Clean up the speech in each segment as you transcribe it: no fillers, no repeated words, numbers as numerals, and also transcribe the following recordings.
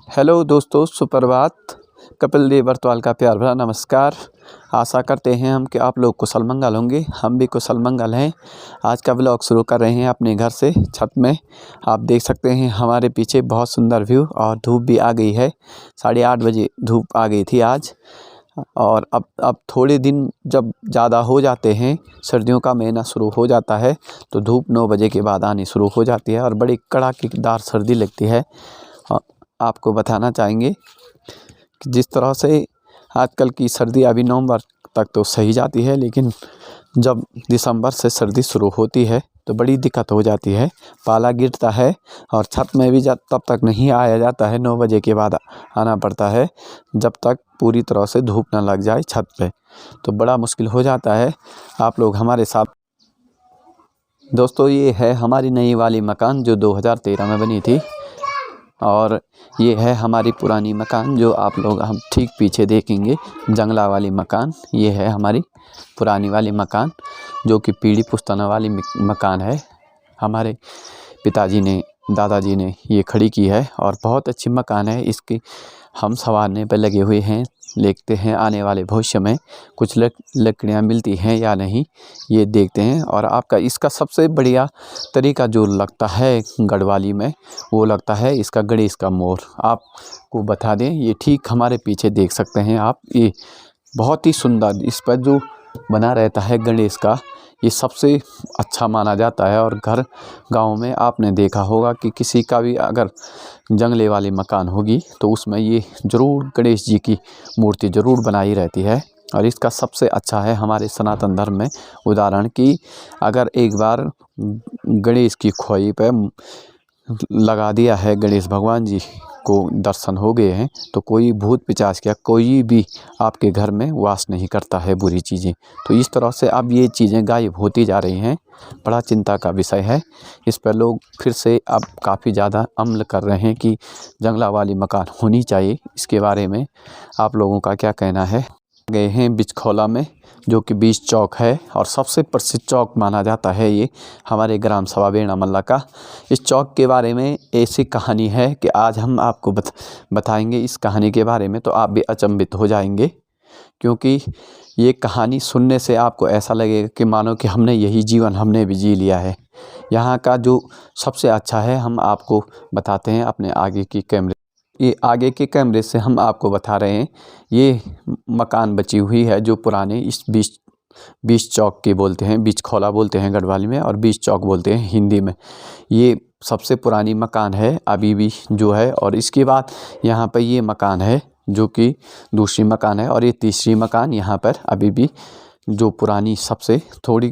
Hello दोस्तों, सुप्रभात। कपिल देव बरतवाल का प्यार भरा नमस्कार। आशा करते हैं हम कि आप लोग कुशल मंगल होंगे। हम भी कुशल मंगल हैं। आज का ब्लॉग शुरू कर रहे हैं अपने घर से छत में। आप देख सकते हैं हमारे पीछे बहुत सुंदर व्यू और धूप भी आ गई है। 8:30 बजे धूप आ गई थी आज। और अब थोड़े दिन जब ज़्यादा हो जाते हैं, सर्दियों का महीना शुरू हो जाता है, तो धूप 9 बजे के बाद आनी शुरू हो जाती है और बड़ी कड़ाकेदार सर्दी लगती है। आपको बताना चाहेंगे कि जिस तरह से आजकल की सर्दी अभी नवंबर तक तो सही जाती है, लेकिन जब दिसंबर से सर्दी शुरू होती है तो बड़ी दिक्कत हो जाती है। पाला गिरता है और छत में भी तब तक नहीं आया जाता है। 9 बजे के बाद आना पड़ता है, जब तक पूरी तरह से धूप ना लग जाए छत पे, तो बड़ा मुश्किल हो जाता है। आप लोग हमारे साथ। दोस्तों, ये है हमारी नई वाली मकान जो 2013 में बनी थी, और ये है हमारी पुरानी मकान जो आप लोग हम ठीक पीछे देखेंगे, जंगला वाली मकान। ये है हमारी पुरानी वाली मकान जो कि पीढ़ी पुश्तौना वाली मकान है। हमारे पिताजी ने, दादाजी ने ये खड़ी की है और बहुत अच्छी मकान है। इसकी हम संवारने पर लगे हुए हैं। देखते हैं आने वाले भविष्य में कुछ लकड़ियाँ मिलती हैं या नहीं, ये देखते हैं। और आपका इसका सबसे बढ़िया तरीका जो लगता है गढ़वाली में, वो लगता है इसका गणेश का मोर। आपको बता दें, ये ठीक हमारे पीछे देख सकते हैं आप। ये बहुत ही सुंदर इस पर जो बना रहता है गणेश का, ये सबसे अच्छा माना जाता है। और घर गांव में आपने देखा होगा कि किसी का भी अगर जंगले वाली मकान होगी तो उसमें ये ज़रूर गणेश जी की मूर्ति ज़रूर बनाई रहती है। और इसका सबसे अच्छा है हमारे सनातन धर्म में उदाहरण कि अगर एक बार गणेश की खोई पे लगा दिया है, गणेश भगवान जी को दर्शन हो गए हैं, तो कोई भूत पिशाच या कोई भी आपके घर में वास नहीं करता है बुरी चीज़ें। तो इस तरह से अब ये चीज़ें गायब होती जा रही हैं। बड़ा चिंता का विषय है। इस पर लोग फिर से अब काफ़ी ज़्यादा अमल कर रहे हैं कि जंगला वाली मकान होनी चाहिए। इसके बारे में आप लोगों का क्या कहना है? गए हैं बिचखोला में, जो कि बीच चौक है और सबसे प्रसिद्ध चौक माना जाता है ये हमारे ग्राम सभा बेड़ामल्ला का। इस चौक के बारे में ऐसी कहानी है कि आज हम आपको बताएंगे इस कहानी के बारे में, तो आप भी अचंभित हो जाएंगे, क्योंकि ये कहानी सुनने से आपको ऐसा लगेगा कि मानो कि हमने यही जीवन हमने भी जी लिया है। यहाँ का जो सबसे अच्छा है हम आपको बताते हैं अपने आगे की कैमरे। ये आगे के कैमरे से हम आपको बता रहे हैं। ये मकान बची हुई है जो पुराने इस बीच चौक के बोलते हैं, बीच खोला बोलते हैं गढ़वाली में, और बीच चौक बोलते हैं हिंदी में। ये सबसे पुरानी मकान है अभी भी जो है। और इसके बाद यहाँ पर ये मकान है जो कि दूसरी मकान है, और ये तीसरी मकान यहाँ पर अभी भी जो पुरानी सबसे थोड़ी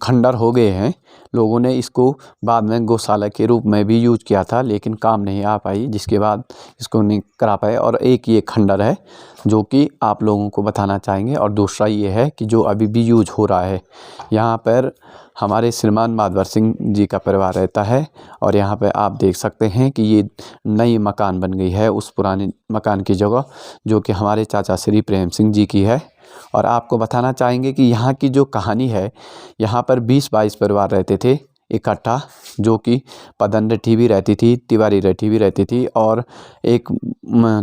खंडर हो गए हैं। लोगों ने इसको बाद में गौशाला के रूप में भी यूज किया था, लेकिन काम नहीं आ पाई, जिसके बाद इसको नहीं करा पाए। और एक ये खंडर है जो कि आप लोगों को बताना चाहेंगे, और दूसरा ये है कि जो अभी भी यूज हो रहा है। यहाँ पर हमारे श्रीमान माधवर सिंह जी का परिवार रहता है। और यहाँ पर आप देख सकते हैं कि ये नई मकान बन गई है उस पुराने मकान की जगह, जो कि हमारे चाचा श्री प्रेम सिंह जी की है। और आपको बताना चाहेंगे कि यहाँ की जो कहानी है, यहाँ पर 20-22 परिवार रहते थे इकट्ठा, जो कि पदन रठी भी रहती थी, तिवारी रठी भी रहती थी, और एक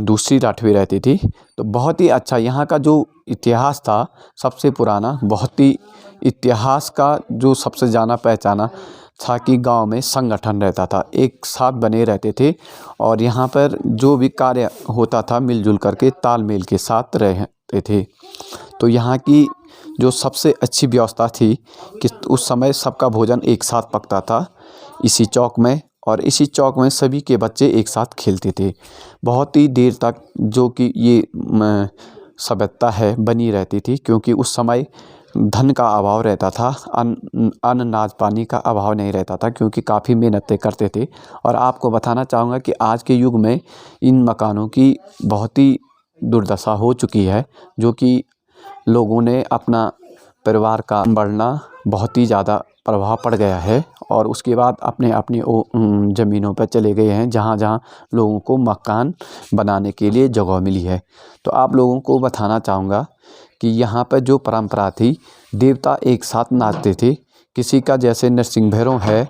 दूसरी राठ भी रहती थी। तो बहुत ही अच्छा यहाँ का जो इतिहास था सबसे पुराना, बहुत ही इतिहास का जो सबसे जाना पहचाना था कि गांव में संगठन रहता था, एक साथ बने रहते थे। और यहाँ पर जो भी कार्य होता था मिलजुल करके तालमेल के साथ रहते थे। तो यहाँ की जो सबसे अच्छी व्यवस्था थी कि उस समय सबका भोजन एक साथ पकता था इसी चौक में, और इसी चौक में सभी के बच्चे एक साथ खेलते थे बहुत ही देर तक, जो कि ये सभ्यता है बनी रहती थी। क्योंकि उस समय धन का अभाव रहता था, अन्न नाज पानी का अभाव नहीं रहता था, क्योंकि काफ़ी मेहनतें करते थे। और आपको बताना चाहूँगा कि आज के युग में इन मकानों की बहुत ही दुर्दशा हो चुकी है, जो कि लोगों ने अपना परिवार का बढ़ना बहुत ही ज़्यादा प्रभाव पड़ गया है। और उसके बाद अपने अपनी ज़मीनों पर चले गए हैं, जहाँ जहाँ लोगों को मकान बनाने के लिए जगह मिली है। तो आप लोगों को बताना चाहूँगा कि यहाँ पर जो परंपरा थी, देवता एक साथ नाचते थे। किसी का जैसे नरसिंह भैरव है,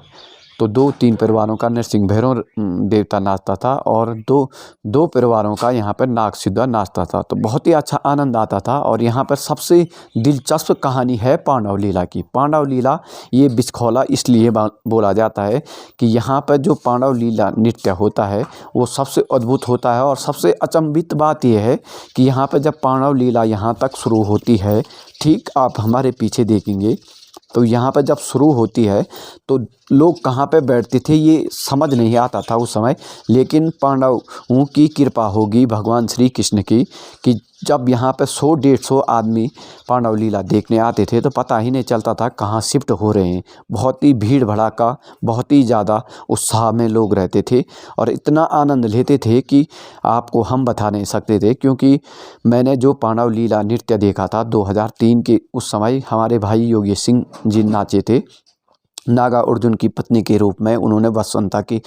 तो 2-3 परिवारों का नरसिंह भैरव देवता नाचता था और दो परिवारों का यहाँ पर नागसिद्धर नाचता था। तो बहुत ही अच्छा आनंद आता था। और यहाँ पर सबसे दिलचस्प कहानी है पांडव लीला की। पांडव लीला ये बिचखोला इसलिए बोला जाता है कि यहाँ पर जो पांडव लीला नृत्य होता है वो सबसे अद्भुत होता है। और सबसे अचंभित बात यह है कि यहाँ पर जब पांडव लीला यहाँ तक शुरू होती है, ठीक आप हमारे पीछे देखेंगे तो यहाँ पर जब शुरू होती है तो लोग कहाँ पे बैठते थे ये समझ नहीं आता था उस समय। लेकिन पांडवों की कृपा होगी भगवान श्री कृष्ण की कि जब यहाँ पे 100-150 आदमी पांडव लीला देखने आते थे तो पता ही नहीं चलता था कहाँ शिफ्ट हो रहे हैं। बहुत ही भीड़ भड़ाका, बहुत ही ज़्यादा उत्साह में लोग रहते थे और इतना आनंद लेते थे कि आपको हम बता नहीं सकते थे। क्योंकि मैंने जो पांडव लीला नृत्य देखा था 2003 के उस समय हमारे भाई योगेश सिंह जी नाचे थे नागा अर्जुन की पत्नी के रूप में। उन्होंने वसंता की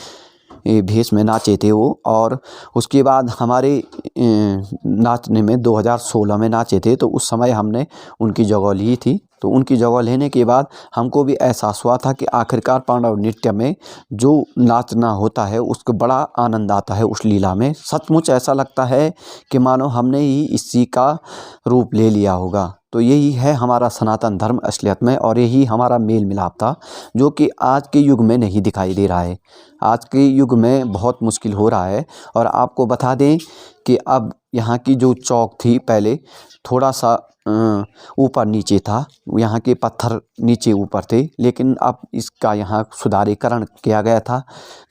भेष में नाचे थे वो। और उसके बाद हमारे नाचने में 2016 में नाचे थे तो उस समय हमने उनकी जगह ली थी। तो उनकी जगह लेने के बाद हमको भी एहसास हुआ था कि आखिरकार पांडव नृत्य में जो नाचना होता है उसको बड़ा आनंद आता है उस लीला में। सचमुच ऐसा लगता है कि मानो हमने ही इसी का रूप ले लिया होगा। तो यही है हमारा सनातन धर्म असलियत में और यही हमारा मेल मिलाप था जो कि आज के युग में नहीं दिखाई दे रहा है। आज के युग में बहुत मुश्किल हो रहा है। और आपको बता दें कि अब यहाँ की जो चौक थी पहले थोड़ा सा ऊपर नीचे था, यहाँ के पत्थर नीचे ऊपर थे, लेकिन अब इसका यहाँ सुधारीकरण किया गया था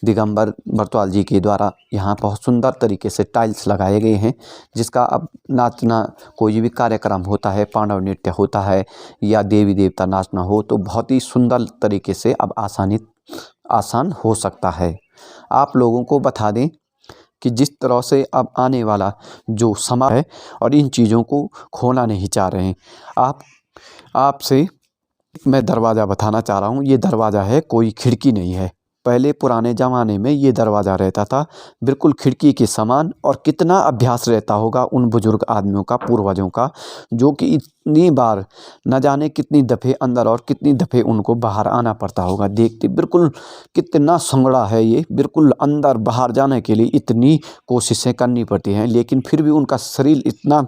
दिगंबर बरतवाल जी के द्वारा। यहाँ बहुत सुंदर तरीके से टाइल्स लगाए गए हैं जिसका अब नाचना कोई भी कार्यक्रम होता है, पांडव नृत्य होता है या देवी देवता नाचना हो तो बहुत ही सुंदर तरीके से अब आसान हो सकता है। आप लोगों को बता दें कि जिस तरह से अब आने वाला जो समय है और इन चीज़ों को खोना नहीं चाह रहे हैं। आपसे मैं दरवाज़ा बताना चाह रहा हूँ। ये दरवाज़ा है, कोई खिड़की नहीं है। पहले पुराने ज़माने में ये दरवाज़ा रहता था बिल्कुल खिड़की के समान। और कितना अभ्यास रहता होगा उन बुज़ुर्ग आदमियों का, पूर्वजों का, जो कि इतनी बार न जाने कितनी दफ़े अंदर और कितनी दफ़े उनको बाहर आना पड़ता होगा। देखते बिल्कुल कितना संगड़ा है ये, बिल्कुल अंदर बाहर जाने के लिए इतनी कोशिशें करनी पड़ती हैं। लेकिन फिर भी उनका शरीर इतना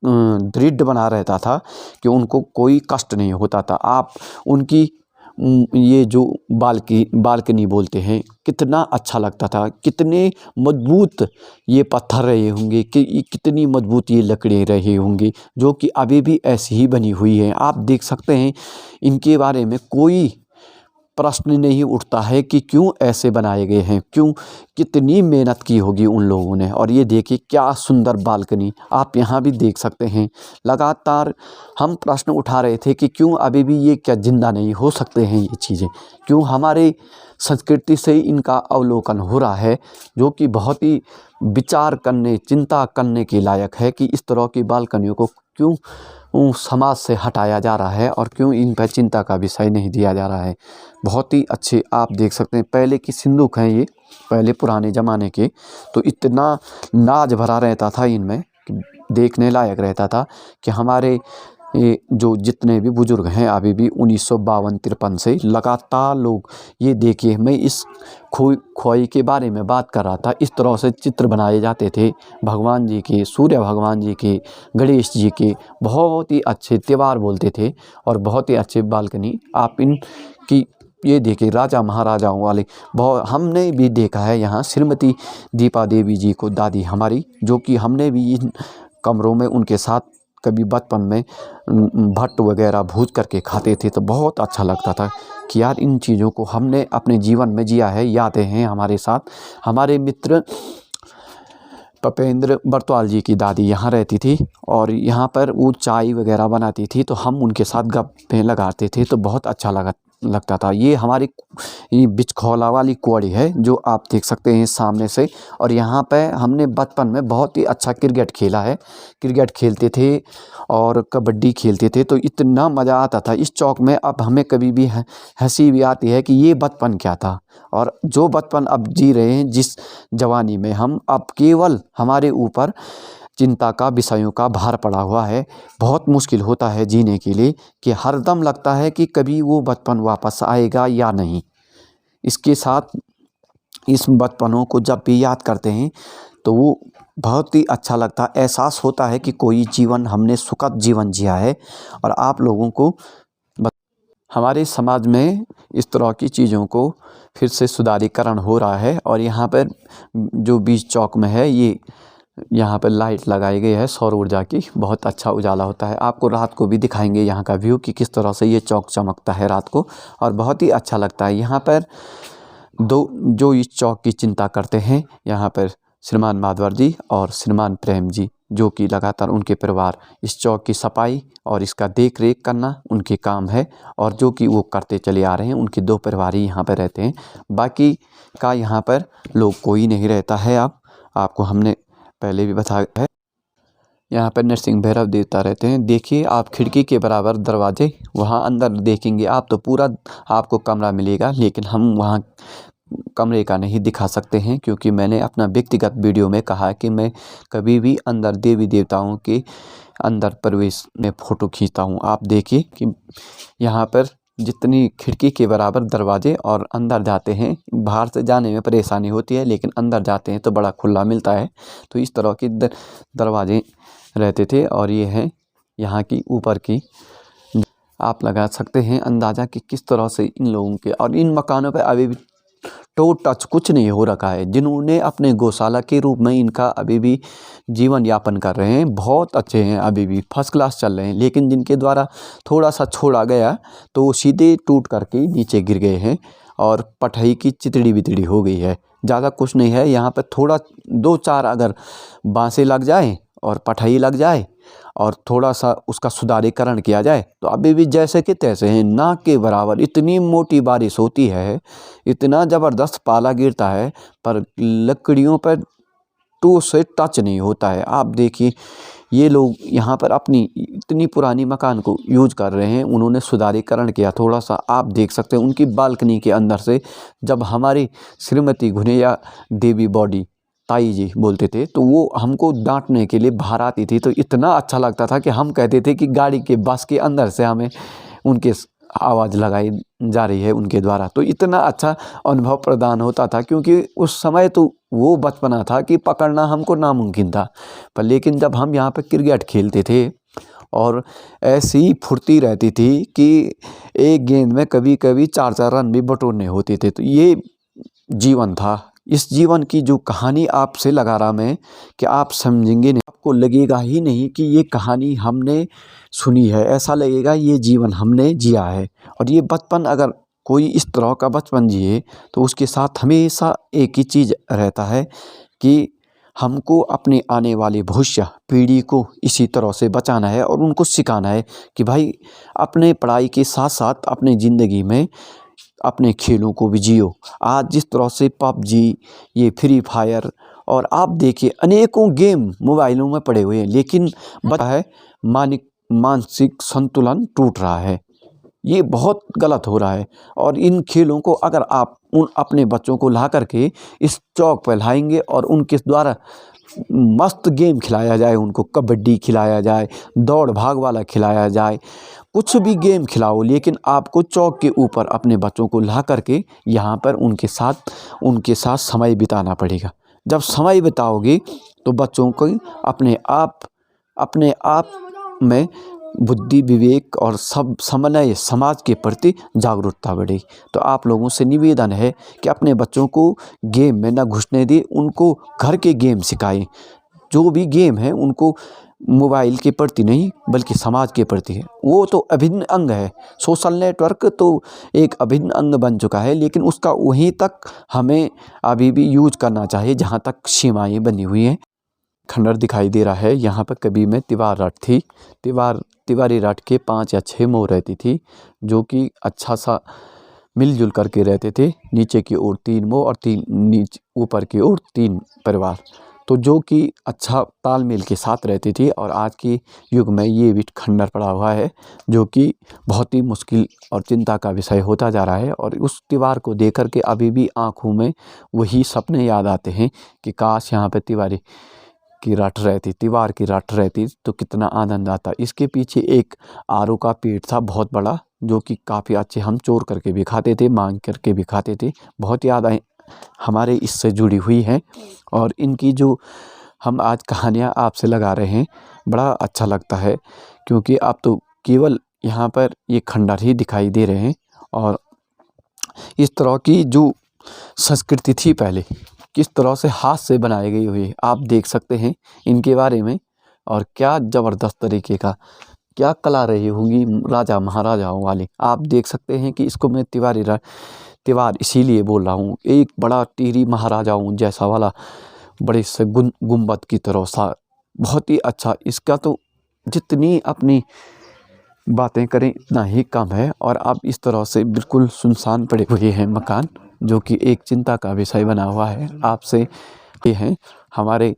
दृढ़ बना रहता था कि उनको कोई कष्ट नहीं होता था। आप उनकी ये जो बालकनी बोलते हैं कितना अच्छा लगता था। कितने मजबूत ये पत्थर रहे होंगे, कि कितनी मजबूत ये लकड़ी रहे होंगी जो कि अभी भी ऐसी ही बनी हुई है। आप देख सकते हैं इनके बारे में कोई प्रश्न नहीं उठता है कि क्यों ऐसे बनाए गए हैं, क्यों, कितनी मेहनत की होगी उन लोगों ने। और ये देखिए क्या सुंदर बालकनी आप यहाँ भी देख सकते हैं। लगातार हम प्रश्न उठा रहे थे कि क्यों अभी भी ये क्या जिंदा नहीं हो सकते हैं ये चीज़ें, क्यों हमारे संस्कृति से इनका अवलोकन हो रहा है, जो कि बहुत ही विचार करने, चिंता करने के लायक है कि इस तरह की बालकनियों को क्यों समाज से हटाया जा रहा है और क्यों इन पर चिंता का विषय नहीं दिया जा रहा है। बहुत ही अच्छे आप देख सकते हैं पहले की सिंदूक हैं ये, पहले पुराने ज़माने के। तो इतना नाज भरा रहता था इनमें, देखने लायक रहता था कि हमारे ये जो जितने भी बुज़ुर्ग हैं अभी भी 1952-53 से लगातार लोग, ये देखिए मैं इस खोई के बारे में बात कर रहा था। इस तरह से चित्र बनाए जाते थे भगवान जी के, सूर्य भगवान जी के, गणेश जी के। बहुत ही अच्छे त्यौहार बोलते थे और बहुत ही अच्छे बालकनी आप इनकी ये देखिए राजा महाराजाओं वाले। बहुत हमने भी देखा है यहाँ श्रीमती दीपा देवी जी को, दादी हमारी, जो कि हमने भी इन कमरों में उनके साथ कभी बचपन में भट्ट वगैरह भूज करके खाते थे। तो बहुत अच्छा लगता था कि यार इन चीज़ों को हमने अपने जीवन में जिया है, यादें हैं हमारे साथ। हमारे मित्र पपेंद्र बरतवाल जी की दादी यहाँ रहती थी और यहाँ पर वो चाय वगैरह बनाती थी तो हम उनके साथ गप्पे लगाते थे तो बहुत अच्छा लगता था। ये हमारी बिचखोला वाली कुआड़ी है जो आप देख सकते हैं सामने से। और यहाँ पे हमने बचपन में बहुत ही अच्छा क्रिकेट खेला है, क्रिकेट खेलते थे और कबड्डी खेलते थे। तो इतना मज़ा आता था इस चौक में। अब हमें कभी भी हंसी भी आती है कि ये बचपन क्या था और जो बचपन अब जी रहे हैं जिस जवानी में हम, अब केवल हमारे ऊपर चिंता का, विषयों का भार पड़ा हुआ है। बहुत मुश्किल होता है जीने के लिए कि हरदम लगता है कि कभी वो बचपन वापस आएगा या नहीं। इसके साथ इस बचपनों को जब भी याद करते हैं तो वो बहुत ही अच्छा लगता है। एहसास होता है कि कोई जीवन हमने सुखद जीवन जिया है। और आप लोगों को हमारे समाज में इस तरह की चीज़ों को फिर से सुधारीकरण हो रहा है। और यहाँ पर जो बीच चौक में है, ये यहाँ पर लाइट लगाई गई है सौर ऊर्जा की, बहुत अच्छा उजाला होता है। आपको रात को भी दिखाएंगे यहाँ का व्यू कि किस तरह से ये चौक चमकता है रात को, और बहुत ही अच्छा लगता है। यहाँ पर जो इस चौक की चिंता करते हैं, यहाँ पर श्रीमान माधवर जी और श्रीमान प्रेम जी, जो कि लगातार उनके परिवार इस चौक की सफाई और इसका देख रेख करना उनके काम है, और जो कि वो करते चले आ रहे हैं। उनके 2 परिवार ही यहाँ पर रहते हैं, बाकी का यहाँ पर लोग कोई नहीं रहता है। आपको हमने पहले भी बताया है। यहाँ पर नरसिंह भैरव देवता रहते हैं। देखिए आप खिड़की के बराबर दरवाजे, वहाँ अंदर देखेंगे आप तो पूरा आपको कमरा मिलेगा, लेकिन हम वहाँ कमरे का नहीं दिखा सकते हैं, क्योंकि मैंने अपना व्यक्तिगत वीडियो में कहा कि मैं कभी भी अंदर देवी देवताओं के अंदर प्रवेश में फ़ोटो खींचता हूँ। आप देखिए कि यहाँ पर जितनी खिड़की के बराबर दरवाजे, और अंदर जाते हैं, बाहर से जाने में परेशानी होती है, लेकिन अंदर जाते हैं तो बड़ा खुला मिलता है। तो इस तरह के दरवाजे रहते थे। और ये हैं यहाँ की ऊपर की, आप लगा सकते हैं अंदाज़ा कि किस तरह से इन लोगों के, और इन मकानों पे अभी भी टच कुछ नहीं हो रखा है। जिन्होंने अपने गौशाला के रूप में इनका अभी भी जीवन यापन कर रहे हैं, बहुत अच्छे हैं, अभी भी फर्स्ट क्लास चल रहे हैं। लेकिन जिनके द्वारा थोड़ा सा छोड़ा गया तो वो सीधे टूट करके नीचे गिर गए हैं, और पटई की चितड़ी बितड़ी हो गई है। ज़्यादा कुछ नहीं है। यहाँ पर थोड़ा 2-4 अगर बाँसें लग जाए और पटई लग जाए और थोड़ा सा उसका सुधारीकरण किया जाए तो अभी भी जैसे कि तैसे हैं, ना के बराबर। इतनी मोटी बारिश होती है, इतना ज़बरदस्त पाला गिरता है, पर लकड़ियों पर टू से टच नहीं होता है। आप देखिए ये लोग यहाँ पर अपनी इतनी पुरानी मकान को यूज कर रहे हैं, उन्होंने सुधारीकरण किया थोड़ा सा। आप देख सकते हैं उनकी बालकनी के अंदर से, जब हमारी श्रीमती घुनेया देवी बॉडी ताई जी बोलते थे तो वो हमको डांटने के लिए बाहर आती थी, तो इतना अच्छा लगता था कि हम कहते थे कि गाड़ी के बस के अंदर से हमें उनके आवाज़ लगाई जा रही है उनके द्वारा। तो इतना अच्छा अनुभव प्रदान होता था, क्योंकि उस समय तो वो बचपना था कि पकड़ना हमको नामुमकिन था। पर लेकिन जब हम यहाँ पर क्रिकेट खेलते थे और ऐसी फुर्ती रहती थी कि एक गेंद में कभी कभी 4-4 रन भी बटोरने होते थे, तो ये जीवन था। इस जीवन की जो कहानी आपसे लगा रहा मैं कि आप समझेंगे नहीं, आपको लगेगा ही नहीं कि ये कहानी हमने सुनी है, ऐसा लगेगा ये जीवन हमने जिया है। और ये बचपन, अगर कोई इस तरह का बचपन जिए तो उसके साथ हमेशा एक ही चीज़ रहता है कि हमको अपने आने वाले भविष्य पीढ़ी को इसी तरह से बचाना है, और उनको सिखाना है कि भाई अपने पढ़ाई के साथ साथ अपने ज़िंदगी में अपने खेलों को भी जियो। आज जिस तरह से पबजी, ये फ्री फायर, और आप देखिए अनेकों गेम मोबाइलों में पड़े हुए हैं, लेकिन बता है मानसिक संतुलन टूट रहा है। ये बहुत गलत हो रहा है। और इन खेलों को अगर आप अपने बच्चों को ला करके इस चौक पर लाएंगे और उनके द्वारा मस्त गेम खिलाया जाए, उनको कबड्डी खिलाया जाए, दौड़ भाग वाला खिलाया जाए, कुछ भी गेम खिलाओ, लेकिन आपको चौक के ऊपर अपने बच्चों को ला करके यहाँ पर उनके साथ समय बिताना पड़ेगा। जब समय बिताओगे तो बच्चों को अपने आप में बुद्धि, विवेक और सब समन्वय, समाज के प्रति जागरूकता बढ़ेगी। तो आप लोगों से निवेदन है कि अपने बच्चों को गेम में न घुसने दें, उनको घर के गेम सिखाएं। जो भी गेम है उनको मोबाइल के प्रति नहीं बल्कि समाज के प्रति है। वो तो अभिन्न अंग है, सोशल नेटवर्क तो एक अभिन्न अंग बन चुका है, लेकिन उसका वहीं तक हमें अभी भी यूज करना चाहिए जहाँ तक सीमाएँ बनी हुई हैं। खंडर दिखाई दे रहा है। यहाँ पर कभी में तिवार रट थी, तिवारी रट के 5 या 6 मोह रहती थी, जो कि अच्छा सा मिलजुल करके रहते थे। नीचे की ओर 3 मोह और 3 नीचे ऊपर की ओर 3 परिवार, तो जो कि अच्छा तालमेल के साथ रहती थी। और आज के युग में ये भी खंडर पड़ा हुआ है, जो कि बहुत ही मुश्किल और चिंता का विषय होता जा रहा है। और उस दीवार को देख कर के अभी भी आँखों में वही सपने याद आते हैं कि काश यहाँ पे तिवार की रट रहती तो कितना आनंद आता। इसके पीछे एक आरू का पेड़ था बहुत बड़ा, जो कि काफ़ी अच्छे, हम चोर करके भी खाते थे, मांग करके भी खाते थे। बहुत यादें हमारे इससे जुड़ी हुई हैं और इनकी जो हम आज कहानियाँ आपसे लगा रहे हैं, बड़ा अच्छा लगता है क्योंकि अब तो केवल यहाँ पर ये खंडर ही दिखाई दे रहे हैं। और इस तरह की जो संस्कृति थी पहले, किस तरह से हाथ से बनाई गई हुई आप देख सकते हैं इनके बारे में। और क्या ज़बरदस्त तरीके का, क्या कला रही होंगी राजा महाराजाओं वाली। आप देख सकते हैं कि इसको मैं त्योहार इसीलिए बोल रहा हूँ। एक बड़ा टिहरी महाराजाओं जैसा वाला बड़े से गुंबद की तरह सा, बहुत ही अच्छा। इसका तो जितनी अपनी बातें करें इतना ही कम है। और अब इस तरह से बिल्कुल सुनसान पड़े हुए हैं मकान, जो कि एक चिंता का विषय बना हुआ है। आपसे ये हैं हमारे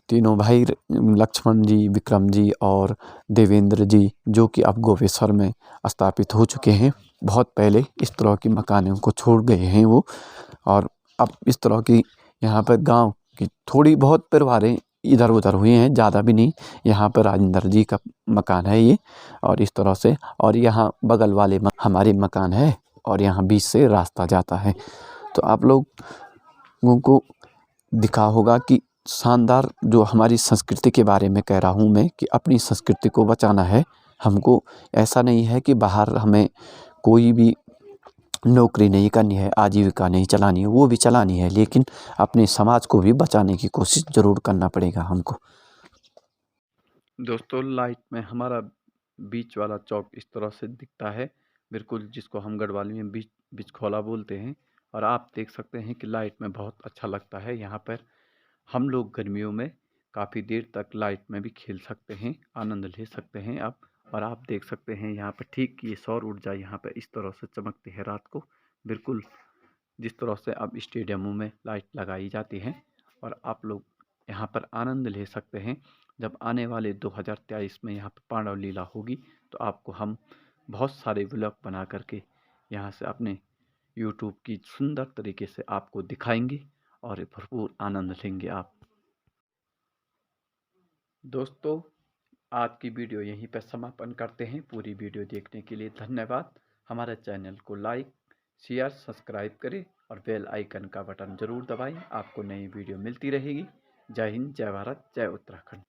तीनों भाई लक्ष्मण जी, विक्रम जी और देवेंद्र जी, जो कि अब गोपेश्वर में स्थापित हो चुके हैं। बहुत पहले इस तरह की मकानों को छोड़ गए हैं वो, और अब इस तरह की यहाँ पर गांव की थोड़ी बहुत परिवारें इधर उधर हुई हैं, ज़्यादा भी नहीं। यहाँ पर राजेंद्र जी का मकान है ये, और इस तरह से, और यहाँ बगल वाले हमारे मकान है, और यहाँ बीच से रास्ता जाता है। तो आप लोगों को दिखा होगा कि शानदार जो हमारी संस्कृति के बारे में कह रहा हूँ मैं, कि अपनी संस्कृति को बचाना है हमको। ऐसा नहीं है कि बाहर हमें कोई भी नौकरी नहीं करनी है, आजीविका नहीं चलानी है, वो भी चलानी है, लेकिन अपने समाज को भी बचाने की कोशिश ज़रूर करना पड़ेगा हमको। दोस्तों, लाइट में हमारा बीच वाला चौक इस तरह से दिखता है, बिल्कुल जिसको हम गढ़वाली में बिचखोला बोलते हैं। और आप देख सकते हैं कि लाइट में बहुत अच्छा लगता है। यहाँ पर हम लोग गर्मियों में काफ़ी देर तक लाइट में भी खेल सकते हैं, आनंद ले सकते हैं आप। और आप देख सकते हैं यहाँ पर ठीक ये सौर ऊर्जा यहाँ पर इस तरह से चमकती है रात को, बिल्कुल जिस तरह से अब स्टेडियमों में लाइट लगाई जाती है। और आप लोग यहाँ पर आनंद ले सकते हैं। जब आने वाले 2023 में यहाँ पर पांडव लीला होगी, तो आपको हम बहुत सारे व्लॉग बना करके यहाँ से अपने यूट्यूब की सुंदर तरीके से आपको दिखाएंगे और भरपूर आनंद लेंगे आप। दोस्तों, आज की वीडियो यहीं पर समापन करते हैं। पूरी वीडियो देखने के लिए धन्यवाद। हमारे चैनल को लाइक, शेयर, सब्सक्राइब करें और बेल आइकन का बटन ज़रूर दबाएं। आपको नई वीडियो मिलती रहेगी। जय हिंद, जय भारत, जय उत्तराखंड।